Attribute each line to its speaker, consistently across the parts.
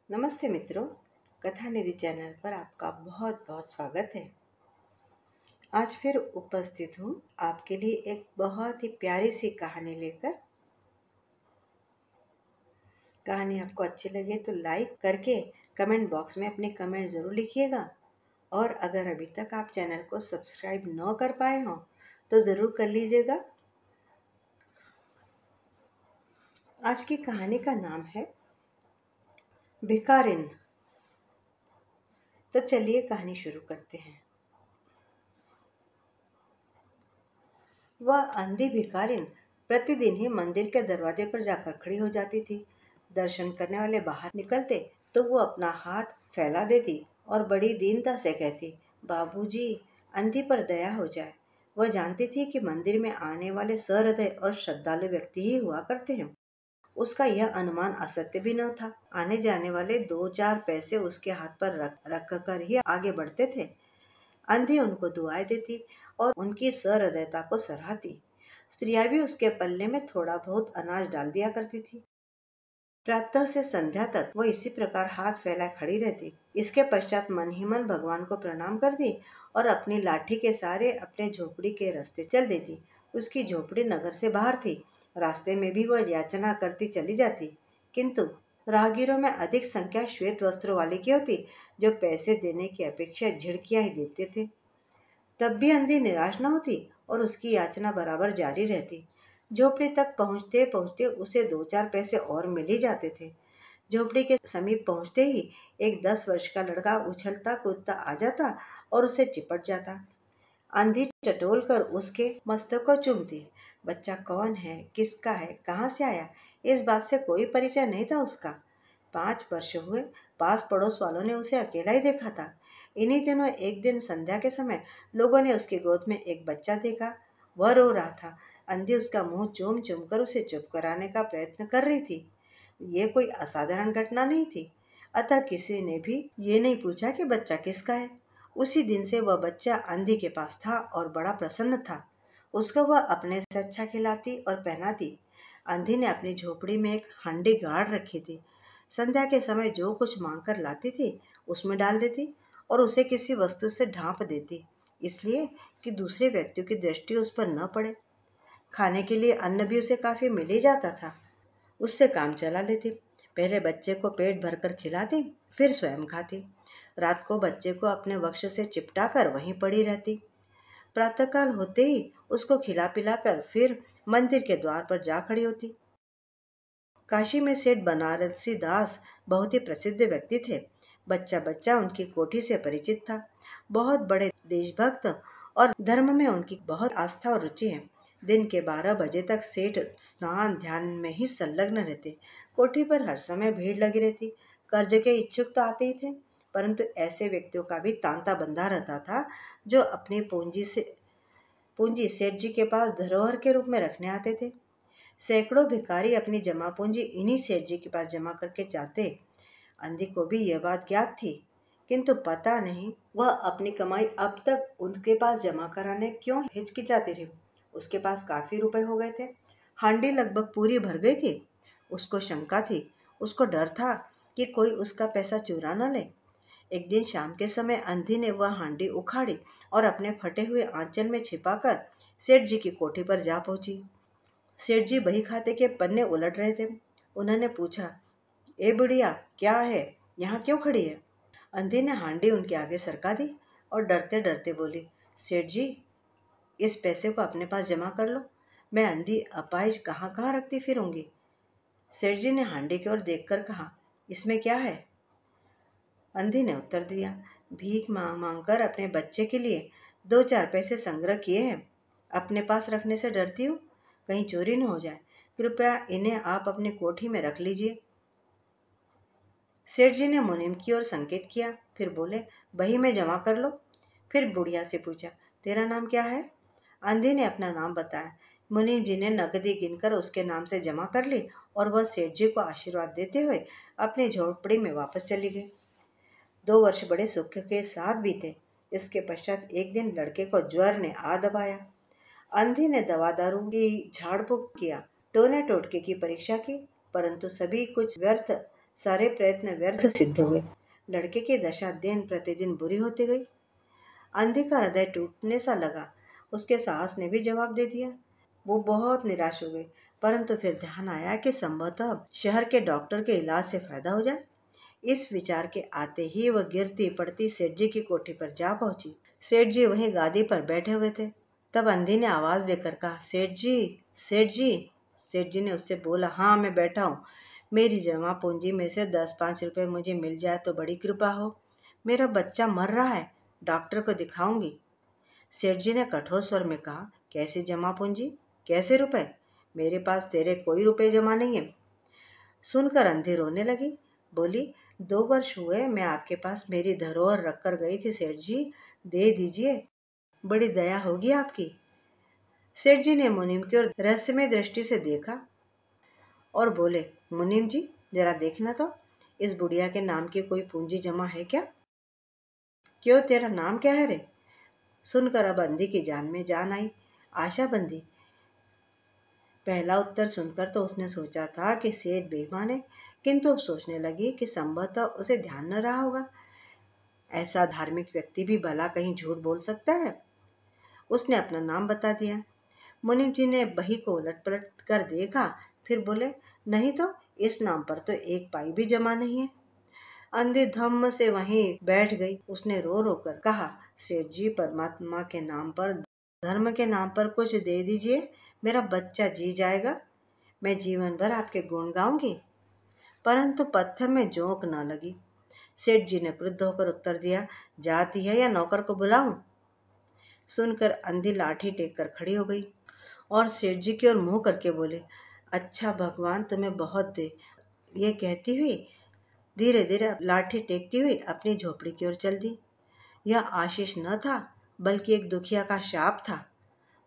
Speaker 1: नमस्ते मित्रों, कथा निधि चैनल पर आपका बहुत बहुत स्वागत है। आज फिर उपस्थित हूँ आपके लिए एक बहुत ही प्यारी सी कहानी लेकर। कहानी आपको अच्छी लगे तो लाइक करके कमेंट बॉक्स में अपने कमेंट ज़रूर लिखिएगा। और अगर अभी तक आप चैनल को सब्सक्राइब न कर पाए हों तो ज़रूर कर लीजिएगा। आज की कहानी का नाम है भिखारिन। तो चलिए कहानी शुरू करते हैं। वह अंधी भिखारिन प्रतिदिन ही मंदिर के दरवाजे पर जाकर खड़ी हो जाती थी। दर्शन करने वाले बाहर निकलते तो वो अपना हाथ फैला देती और बड़ी दीनता से कहती, बाबूजी, अंधी पर दया हो जाए। वह जानती थी कि मंदिर में आने वाले सहृदय और श्रद्धालु व्यक्ति ही हुआ करते हैं। उसका यह अनुमान असत्य भी न था। आने जाने वाले दो चार पैसे उसके हाथ पर रख कर ही आगे बढ़ते थे। अंधी उनको दुआएं देती और उनकी सहृदयता को सराहती। स्त्रियां भी उसके पल्ले में थोड़ा बहुत अनाज डाल दिया करती थी। प्रातः से संध्या तक वह इसी प्रकार हाथ फैलाए खड़ी रहती। इसके पश्चात मन ही मन भगवान को प्रणाम करती और अपनी लाठी के सहारे अपने झोपड़ी के रास्ते चल देती। उसकी झोपड़ी नगर से बाहर थी। रास्ते में भी वह याचना करती चली जाती, किंतु राहगीरों में अधिक संख्या श्वेत वस्त्रों वाले की होती, जो पैसे देने की अपेक्षा झिड़कियां ही देते थे। तब भी अंधी निराश न होती और उसकी याचना बराबर जारी रहती। झोपड़ी तक पहुंचते पहुंचते उसे दो चार पैसे और मिल ही जाते थे। झोपड़ी के समीप पहुंचते ही एक 10 वर्ष का लड़का उछलता कूदता आ जाता और उसे चिपट जाता। अंधी टटोल कर उसके मस्तक को चूमती। बच्चा कौन है, किसका है, कहाँ से आया, इस बात से कोई परिचय नहीं था उसका। 5 वर्ष हुए, पास पड़ोस वालों ने उसे अकेला ही देखा था। इन्हीं दिनों एक दिन संध्या के समय लोगों ने उसकी गोद में एक बच्चा देखा। वह रो रहा था। अंधी उसका मुंह चूम चूम कर उसे चुप कराने का प्रयत्न कर रही थी। ये कोई असाधारण घटना नहीं थी, अतः किसी ने भी ये नहीं पूछा कि बच्चा किसका है। उसी दिन से वह बच्चा अंधी के पास था और बड़ा प्रसन्न था। उसको वह अपने से अच्छा खिलाती और पहनाती। अंधी ने अपनी झोपड़ी में एक हांडी गाड़ रखी थी। संध्या के समय जो कुछ मांग कर लाती थी उसमें डाल देती और उसे किसी वस्तु से ढांप देती, इसलिए कि दूसरे व्यक्तियों की दृष्टि उस पर न पड़े। खाने के लिए अन्न भी उसे काफी मिल ही जाता था। उससे काम चला लेती। पहले बच्चे को पेट भरकर खिलाती, फिर स्वयं खाती। रात को बच्चे को अपने वक्ष से चिपटा कर वहीं पड़ी रहती। प्रातःकाल होते ही उसको खिला पिलाकर फिर मंदिर के द्वार पर जा खड़ी होती। काशी में सेठ बनारसी दास बहुत ही प्रसिद्ध व्यक्ति थे। बच्चा बच्चा उनकी कोठी से परिचित था। बहुत बड़े देशभक्त और धर्म में उनकी बहुत आस्था और रुचि है। दिन के 12 बजे तक सेठ स्नान ध्यान में ही संलग्न रहते। कोठी पर हर समय भीड़ लगी रहती। कर्ज के इच्छुक तो आते ही थे, परंतु ऐसे व्यक्तियों का भी तांता बंधा रहता था जो अपनी पूंजी सेठ जी के पास धरोहर के रूप में रखने आते थे। सैकड़ों भिखारी अपनी जमा पूंजी इन्हीं सेठ जी के पास जमा करके जाते। अंधी को भी यह बात ज्ञात थी, किंतु पता नहीं वह अपनी कमाई अब तक उनके पास जमा कराने क्यों हिचकिचाती रही। उसके पास काफी रुपए हो गए थे। हांडी लगभग पूरी भर गई थी। उसको शंका थी, उसको डर था कि कोई उसका पैसा चुरा न ले। एक दिन शाम के समय अंधी ने वह हांडी उखाड़ी और अपने फटे हुए आंचल में छिपाकर सेठ जी की कोठी पर जा पहुंची। सेठ जी बही खाते के पन्ने उलट रहे थे। उन्होंने पूछा, ए बुढ़िया, क्या है, यहाँ क्यों खड़ी है? अंधी ने हांडी उनके आगे सरका दी और डरते डरते बोली, सेठ जी, इस पैसे को अपने पास जमा कर लो। मैं अंधी अपाहिज कहाँ कहाँ रखती फिरूंगी। सेठ जी ने हांडी की ओर देखकर कहा, इसमें क्या है? अंधी ने उत्तर दिया, भीख मांग मांग कर अपने बच्चे के लिए दो चार पैसे संग्रह किए हैं। अपने पास रखने से डरती हूँ कहीं चोरी न हो जाए। कृपया इन्हें आप अपनी कोठी में रख लीजिए। सेठ जी ने मुनीम की ओर संकेत किया, फिर बोले, बही में जमा कर लो। फिर बुढ़िया से पूछा, तेरा नाम क्या है? अंधी ने अपना नाम बताया। मुनीम जी ने नकदी गिनकर उसके नाम से जमा कर ली और वह सेठ जी को आशीर्वाद देते हुए अपनी झोपड़ी में वापस चली गई। 2 वर्ष बड़े सुख के साथ बीते। इसके पश्चात एक दिन लड़के को ज्वर ने आ दबाया। अंधी ने दवा दारू की झाड़ फूक किया, टोने टोटके की परीक्षा की, परंतु सभी कुछ व्यर्थ सारे प्रयत्न व्यर्थ सिद्ध हुए। लड़के की दशा दिन प्रतिदिन बुरी होती गई। अंधी का हृदय टूटने सा लगा। उसके साहस ने भी जवाब दे दिया। वो बहुत निराश हो गई, परंतु फिर ध्यान आया कि संभवतः अब शहर के डॉक्टर के इलाज से फायदा हो जाए। इस विचार के आते ही वह गिरती पड़ती सेठ जी की कोठी पर जा पहुंची। सेठ जी वहीं गादी पर बैठे हुए थे। तब अंधी ने आवाज देकर कहा, सेठ जी, सेठ जी। सेठ जी ने उससे बोला, हाँ मैं बैठा हूँ। मेरी जमा पूंजी में से 10-5 रुपए मुझे मिल जाए तो बड़ी कृपा हो। मेरा बच्चा मर रहा है, डॉक्टर को दिखाऊंगी। सेठ जी ने कठोर स्वर में कहा, कैसी जमा पूंजी, कैसे रुपए? मेरे पास तेरे कोई रुपए जमा नहीं है। सुनकर अंधी रोने लगी। बोली, 2 वर्ष हुए मैं आपके पास मेरी धरोहर रखकर गई थी सेठ जी, दे दीजिए, बड़ी दया होगी आपकी। सेठ जी ने मुनीम की ओर रहस्यमय दृष्टि से देखा और बोले, मुनीम जी जरा देखना तो, इस बुढ़िया के नाम की कोई पूंजी जमा है क्या? क्यों, तेरा नाम क्या है रे? सुनकर अब अंधी की जान में जान आई। आशा बंदी। पहला उत्तर सुनकर तो उसने सोचा था कि सेठ बेईमान है, किंतु अब सोचने लगी कि संभवतः उसे ध्यान न रहा होगा। ऐसा धार्मिक व्यक्ति भी भला कहीं झूठ बोल सकता है। उसने अपना नाम बता दिया। मुनीम जी ने बही को उलट पलट कर देखा, फिर बोले, नहीं तो इस नाम पर तो 1 पाई भी जमा नहीं है। अंधी धम्म से वहीं बैठ गई। उसने रो रो कर कहा, सेठ जी परमात्मा के नाम पर, धर्म के नाम पर कुछ दे दीजिए, मेरा बच्चा जी जाएगा। मैं जीवन भर आपके गुण गाऊंगी। परंतु पत्थर में जोंक न लगी। सेठ जी ने क्रुद्ध होकर उत्तर दिया, जाती है या नौकर को बुलाऊं? सुनकर अंधी लाठी टेक कर खड़ी हो गई और सेठ जी की ओर मुंह करके बोले, अच्छा भगवान तुम्हें बहुत दे। ये कहती हुई धीरे धीरे लाठी टेकती हुई अपनी झोपड़ी की ओर चल दी। यह आशीष न था, बल्कि एक दुखिया का शाप था।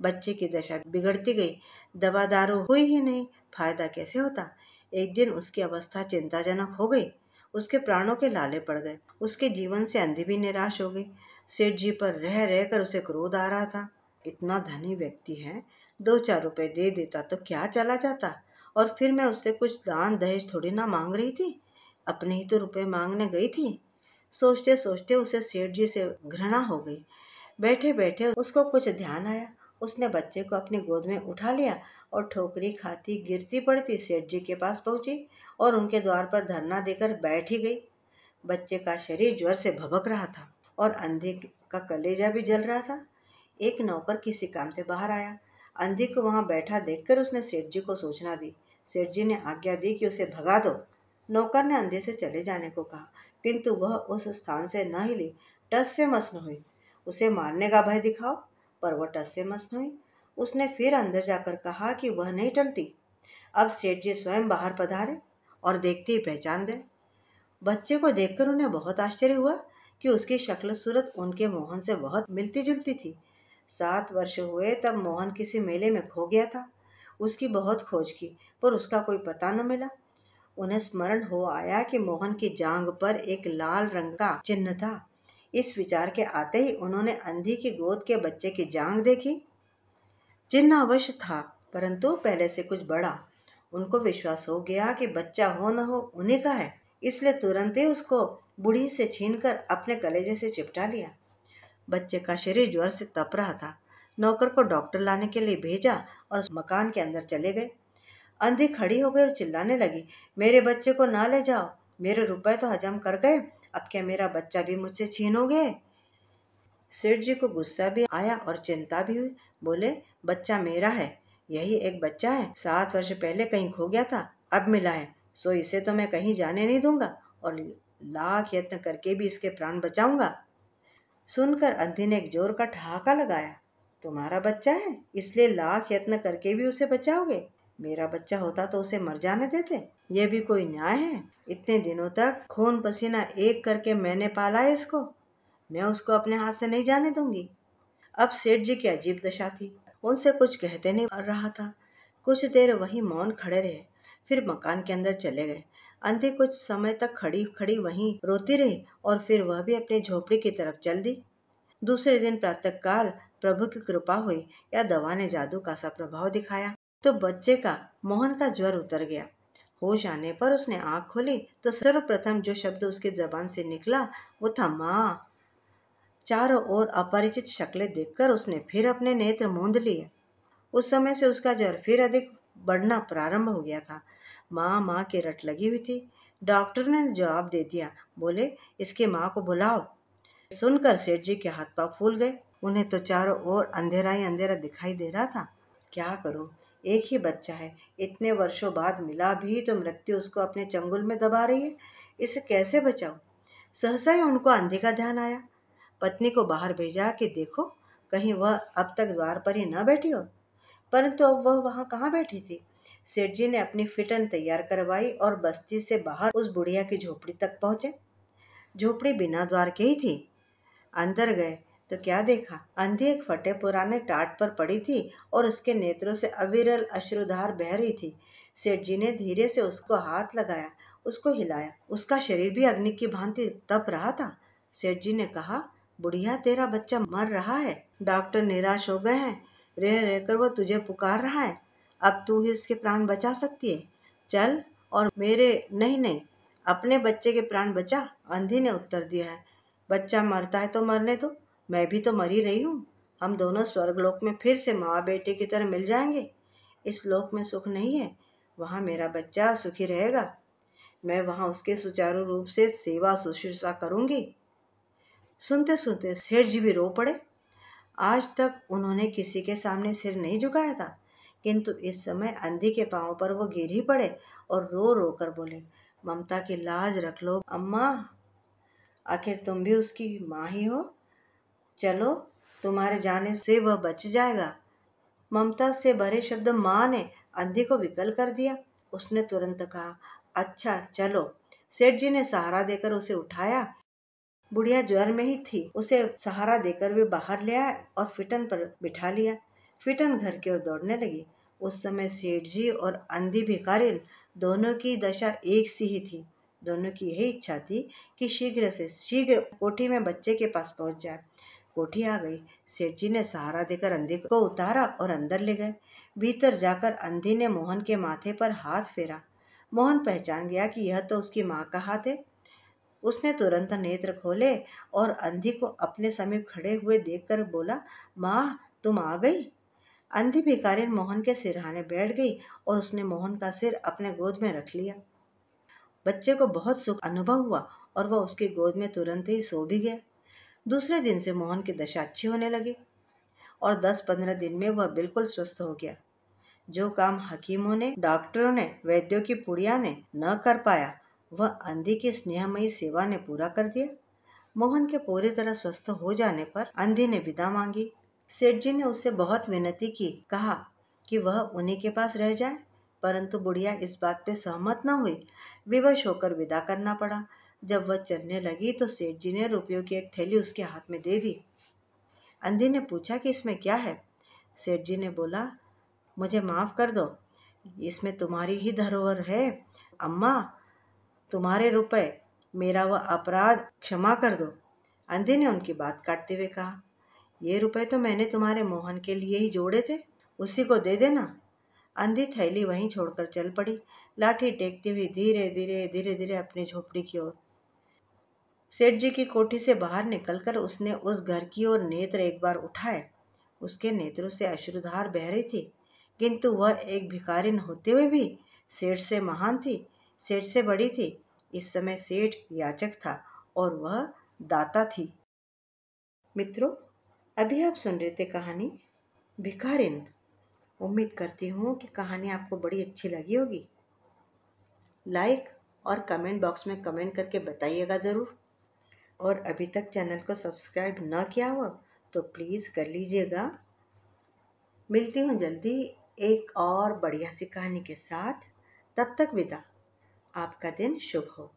Speaker 1: बच्चे की दशा बिगड़ती गई। दवा दारू हुई ही नहीं, फायदा कैसे होता? एक दिन उसकी अवस्था चिंताजनक हो गई। उसके प्राणों के लाले पड़ गए। उसके जीवन से अंधी भी निराश हो गई। सेठ जी पर रह रहकर उसे क्रोध आ रहा था। इतना धनी व्यक्ति है, 2-4 रुपए दे देता तो क्या चला जाता? और फिर मैं उससे कुछ दान दहेज थोड़ी ना मांग रही थी, अपने ही तो रुपए मांगने गई थी। सोचते सोचते उसे सेठ जी से घृणा हो गई। बैठे बैठे उसको कुछ ध्यान आया। उसने बच्चे को अपनी गोद में उठा लिया और ठोकरी खाती गिरती पड़ती सेठ जी के पास पहुंची और उनके द्वार पर धरना देकर बैठ ही गई। बच्चे का शरीर ज्वर से भभक रहा था और अंधे का कलेजा भी जल रहा था। एक नौकर किसी काम से बाहर आया। अंधी को वहां बैठा देखकर उसने सेठ जी को सूचना दी। सेठ जी ने आज्ञा दी कि उसे भगा दो। नौकर ने अंधे से चले जाने को कहा, किंतु वह उस स्थान से न हिली, टस से मस न हुई। उसे मारने का भय दिखाओ, पर वह टस से मस न हुई। उसने फिर अंदर जाकर कहा कि वह नहीं टलती। अब सेठ जी स्वयं बाहर पधारे और देखते ही पहचान गए। बच्चे को देखकर उन्हें बहुत आश्चर्य हुआ कि उसकी शक्ल सूरत उनके मोहन से बहुत मिलती जुलती थी। 7 वर्ष हुए तब मोहन किसी मेले में खो गया था। उसकी बहुत खोज की, पर उसका कोई पता न मिला। उन्हें स्मरण हो आया कि मोहन की जांघ पर एक लाल रंग का चिन्ह था। इस विचार के आते ही उन्होंने अंधी की गोद के बच्चे की जांघ देखी। चिन्ह अवश्य था, परंतु पहले से कुछ बड़ा। उनको विश्वास हो गया कि बच्चा हो न हो उन्हीं का है, इसलिए तुरंत ही उसको बूढ़ी से छीनकर अपने कलेजे से चिपटा लिया। बच्चे का शरीर ज्वर से तप रहा था। नौकर को डॉक्टर लाने के लिए भेजा और मकान के अंदर चले गए। अंधी खड़ी हो गई और चिल्लाने लगी, मेरे बच्चे को ना ले जाओ, मेरे रुपए तो हजम कर गए, अब क्या मेरा बच्चा भी मुझसे छीनोगे? सेठ जी को गुस्सा भी आया और चिंता भी हुई। बोले, बच्चा मेरा है, यही एक बच्चा है, 7 वर्ष पहले कहीं खो गया था, अब मिला है, सो इसे तो मैं कहीं जाने नहीं दूंगा और लाख यत्न करके भी इसके प्राण बचाऊंगा। सुनकर अंधी ने एक जोर का ठहाका लगाया। तुम्हारा बच्चा है, इसलिए लाख यत्न करके भी उसे बचाओगे? मेरा बच्चा होता तो उसे मर जाने देते। यह भी कोई न्याय है? इतने दिनों तक खून पसीना एक करके मैंने पाला है इसको, मैं उसको अपने हाथ से नहीं जाने दूंगी। अब सेठ जी की अजीब दशा थी। उनसे कुछ कहते नहीं आ रहा था। कुछ देर वहीं मौन खड़े रहे, फिर मकान के अंदर चले गए। अंधी कुछ समय तक खड़ी खड़ी वहीं रोती रही और फिर वह भी अपनी झोपड़ी की तरफ चल दी। दूसरे दिन प्रातःकाल प्रभु की कृपा हुई या दवा ने जादू का सा प्रभाव दिखाया तो बच्चे का मोहन का ज्वर उतर गया। होश आने पर उसने आंख खोली तो सर्वप्रथम जो शब्द उसकी जबान से निकला वो था माँ। चारों ओर अपरिचित शक्लें देखकर उसने फिर अपने नेत्र मूंद लिए। उस समय से उसका ज्वर फिर अधिक बढ़ना प्रारंभ हो गया था। माँ माँ की रट लगी हुई थी। डॉक्टर ने जवाब दे दिया, बोले इसकी माँ को बुलाओ। सुनकर सेठ जी के हाथ पांव फूल गए। उन्हें तो चारों ओर अंधेरा ही अंधेरा दिखाई दे रहा था। क्या करूं, एक ही बच्चा है, इतने वर्षों बाद मिला भी तो मृत्यु उसको अपने चंगुल में दबा रही है। इसे कैसे बचाऊं? सहसा ही उनको अंधे का ध्यान आया। पत्नी को बाहर भेजा कि देखो कहीं वह अब तक द्वार पर ही न बैठी हो। परंतु अब वह वहां कहाँ बैठी थी। सेठ जी ने अपनी फिटन तैयार करवाई और बस्ती से बाहर उस बुढ़िया की झोपड़ी तक पहुंचे। झोपड़ी बिना द्वार के ही थी। अंदर गए तो क्या देखा, अंधी एक फटे पुराने टाट पर पड़ी थी और उसके नेत्रों से अविरल अश्रुधार बह रही थी। सेठ जी ने धीरे से उसको हाथ लगाया, उसको हिलाया। उसका शरीर भी अग्नि की भांति तप रहा था। सेठ जी ने कहा, बुढ़िया तेरा बच्चा मर रहा है। डॉक्टर निराश हो गए हैं। रह रहकर वो तुझे पुकार रहा है। अब तू ही इसके प्राण बचा सकती है। चल और मेरे नहीं नहीं अपने बच्चे के प्राण बचा। अंधी ने उत्तर दिया है, बच्चा मरता है तो मरने दो, मैं भी तो मर ही रही हूँ। हम दोनों स्वर्गलोक में फिर से माँ बेटे की तरह मिल जाएंगे। इस लोक में सुख नहीं है, वहाँ मेरा बच्चा सुखी रहेगा। मैं वहाँ उसके सुचारू रूप से सेवा शुश्रूषा करूंगी। सुनते सुनते सेठ जी भी रो पड़े। आज तक उन्होंने किसी के सामने सिर नहीं झुकाया था, किंतु इस समय अंधी के पांव पर वो गिर ही पड़े और रो रो कर बोले, ममता की लाज रख लो अम्मा, आखिर तुम भी उसकी माँ ही हो। चलो, तुम्हारे जाने से वह बच जाएगा। ममता से भरे शब्द माँ ने अंधी को विकल कर दिया। उसने तुरंत कहा, अच्छा चलो। सेठ जी ने सहारा देकर उसे उठाया। बुढ़िया ज्वर में ही थी, उसे सहारा देकर वे बाहर ले आए और फिटन पर बिठा लिया। फिटन घर की ओर दौड़ने लगी। उस समय सेठ जी और अंधी भिखारिन दोनों की दशा एक सी ही थी। दोनों की यही इच्छा थी कि शीघ्र से शीघ्र कोठी में बच्चे के पास पहुंच जाए। कोठी आ गई। सेठ जी ने सहारा देकर अंधी को उतारा और अंदर ले गए। भीतर जाकर अंधी ने मोहन के माथे पर हाथ फेरा। मोहन पहचान गया कि यह तो उसकी माँ का हाथ है। उसने तुरंत नेत्र खोले और अंधी को अपने समीप खड़े हुए देखकर बोला, माँ तुम आ गई। अंधी भिखारिन मोहन के सिरहाने बैठ गई और उसने मोहन का सिर अपने गोद में रख लिया। बच्चे को बहुत सुख अनुभव हुआ और वह उसकी गोद में तुरंत ही सो भी गया। दूसरे दिन से मोहन की दशा अच्छी होने लगी और 10-15 दिन में वह बिल्कुल स्वस्थ हो गया। जो काम हकीमों ने, डॉक्टरों ने, वैद्यों की पुड़िया ने न कर पाया, वह अंधी की स्नेहमयी सेवा ने पूरा कर दिया। मोहन के पूरी तरह स्वस्थ हो जाने पर अंधी ने विदा मांगी। सेठ जी ने उससे बहुत विनती की, कहा कि वह उन्हीं के पास रह जाए, परंतु बुढ़िया इस बात पे सहमत न हुई। विवश होकर विदा करना पड़ा। जब वह चलने लगी तो सेठ जी ने रुपयों की एक थैली उसके हाथ में दे दी। अंधी ने पूछा कि इसमें क्या है। सेठ जी ने बोला, मुझे माफ कर दो, इसमें तुम्हारी ही धरोहर है। अम्मा, तुम्हारे रुपए, मेरा वह अपराध क्षमा कर दो। अंधी ने उनकी बात काटते हुए कहा, ये रुपए तो मैंने तुम्हारे मोहन के लिए ही जोड़े थे, उसी को दे देना। अंधी थैली वहीं छोड़कर चल पड़ी, लाठी टेकती हुई धीरे धीरे धीरे धीरे अपनी झोपड़ी की ओर। सेठ जी की कोठी से बाहर निकलकर उसने उस घर की ओर नेत्र एक बार उठाए। उसके नेत्रों से अश्रुधार बह रही थी, किंतु वह एक भिखारिन होते हुए भी सेठ से महान थी, सेठ से बड़ी थी। इस समय सेठ याचक था और वह दाता थी। मित्रों, अभी आप सुन रहे थे कहानी भिखारिन। उम्मीद करती हूँ कि कहानी आपको बड़ी अच्छी लगी होगी। लाइक और कमेंट बॉक्स में कमेंट करके बताइएगा ज़रूर। और अभी तक चैनल को सब्सक्राइब न किया हो तो प्लीज़ कर लीजिएगा। मिलती हूँ जल्दी एक और बढ़िया सी कहानी के साथ। तब तक विदा। आपका दिन शुभ हो।